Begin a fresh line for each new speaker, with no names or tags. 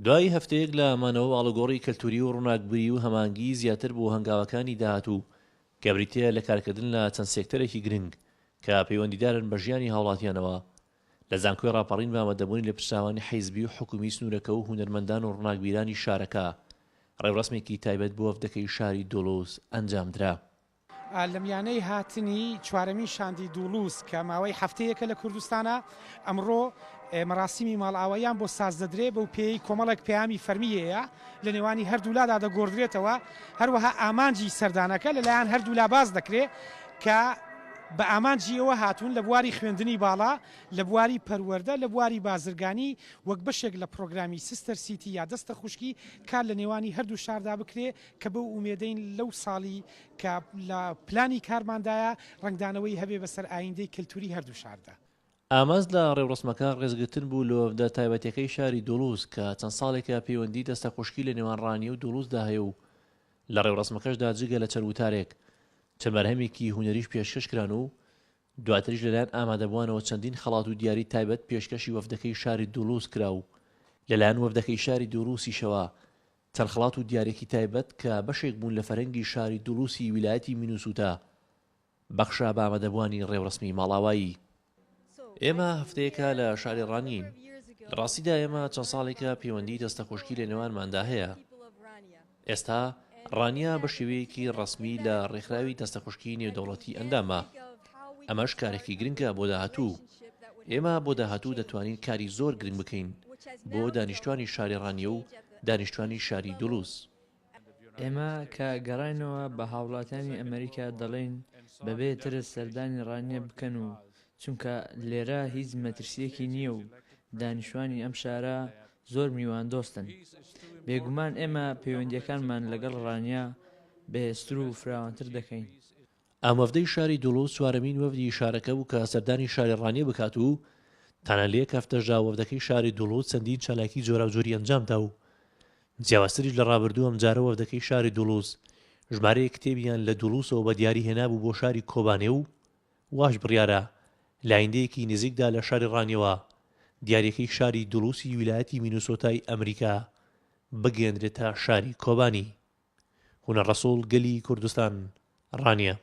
دوای هەفتەیەک لە ئەمانەوە ئاڵوگۆڕی کەلتوری و ڕووناکبووری و هەمانگی زیاتر بۆ هەنگاوەکانی داهاتوو کە بریتیە لە کارکردن لە چەند سێکتەرێکی گرنگ کە پەیوەندیدارن بە ژیانی هاوڵاتیانەوە لە زانکۆی ڕاپەڕین بە ئامادەبوونی لە پشتاوانی حیزبی و حکومی سنوورەکە و هونەرمەندان و ڕووناکبیرانی شارەکە ڕێوڕسمێکی تایبەت بۆ وەفدەکەی شاری دۆلوس ئەنجامدرا.
لە میانەی هاتنی چوارەمی شاندی دوولوس کە ماوەی هەفتەیەکە لە کوردستانە ئەمڕۆ مەراسیمی ماڵئاواییان بۆ ساز دەدرێ بەو پێی کۆمەڵێک پەیامی فەرمیەیە لە نێوانی هەردوولادا دەگۆڕدرێتەوە هەروەها ئامانجی سەردانەکە لەلایەن هەردوولا باز دەکرێت کە بە ئامانجیەوە هاتوون لە بواری خوێندنی باڵا لە بواری پەروەردە لە بواری بازرگانی وەک بەشێک لە پرۆگرامی سیستەر سیتی یا دەستە خوشکی کار لە نێوانی هەردوو شاردا بکرێ کە بەو ئومێدەین لەو ساڵی کە لە پلانی کارماندایە ڕنگدانەوەی هەبێ بەسەر ئایندەی کەلتوری هەردوو شاردا.
ئاماز لە ڕێوڕسمەکە ڕێزگرتن بوو لە وەفدە تایبەتیەکەی شاری دۆلوس کە چەند ساڵێکە پەیوەندی دەستە خوشکی لە نێوان ڕانیە و دۆلوسدا هەیە و لە ڕێوڕسمەکەشدا جگە لە چەروتارێک چەند بەرهەمێکی هونەریش پێشکەشکران و دواتریش لەلایەن ئامادەبووانەوە چەندین خەڵات و دیاری تایبەت پێشکەشی وەفدەکەی شاری دۆلوس کرا و لەلایەن وەفدەکەی شاری دۆلوسیشەوە چەند خەڵات و دیارێکی تایبەت کە بەشێک بوون لە فەرەنگی شاری دۆلوسی ویلایەتی مینوسوتا بەخشە بە ئامادەبووانی ڕێوڕسمی ماڵاوایی. ئێمە هەفتەیەکە لە شاری ڕانین لە ڕاستیدا ئێمە چەند ساڵێکە پەیوەندی دەستە خوشکی لە نێوانماندا هەیە. ئێستا ڕانیا بە شێوەیەکی ڕسمی لە ڕێکخراوی دەستە خوشکی نێودەوڵەتی ئەندامە. ئەمەش کارێکی گرنگە بۆ داهاتوو. ئێمە بۆ داهاتوو دەتوانین کاری زۆر گرنگ بکەین بۆ دانیشتوانی شاری ڕانیە و دانیشتوانی شاری دۆلوس.
ئێمە کە گەڕاینەوە بە هاوڵاتیانی ئەمریکا دەڵێن بەبێ ترس سەردانی ڕانیە بکەن و چونکە لێرە هیچ مەترسیەکی نییە و دانیشتوانی ئەم شارە زۆر میوان دۆستن. بێگومان ئێمە پەیوەندیەکانمان لەگەڵ ڕانیا بەهێزتر و فراوانتر دەکەین.
ئەم وەفدەی شاری دۆلوس چوارەمین وەفدی شارەکە بوو کە سەردانی شاری ڕانیە بکات و تەنە لە یەک هەفتەشدا وەفدەکەی شاری دۆلوس چەندین چالاکی جۆراوجۆری ئەنجامدا و جیاوازتریش لە ڕابردوو ئەم جارە وەفدەکەی شاری دۆلوس ژمارەیە کتێبیان لە دۆلوسەوە بە دیاری هێنابوو بۆ شاری کۆبانێ و واش بڕیارە لە ئایندەیەکی نزیکدا لە شاری ڕانیەوە دیاریەکەی شاری دۆلوسی ویلایەتی مینوسۆتای ئەمریکا بگەێنرێتە شاری کۆبانی. هونەر ڕەسوڵ گەلی کوردستان ڕانیە.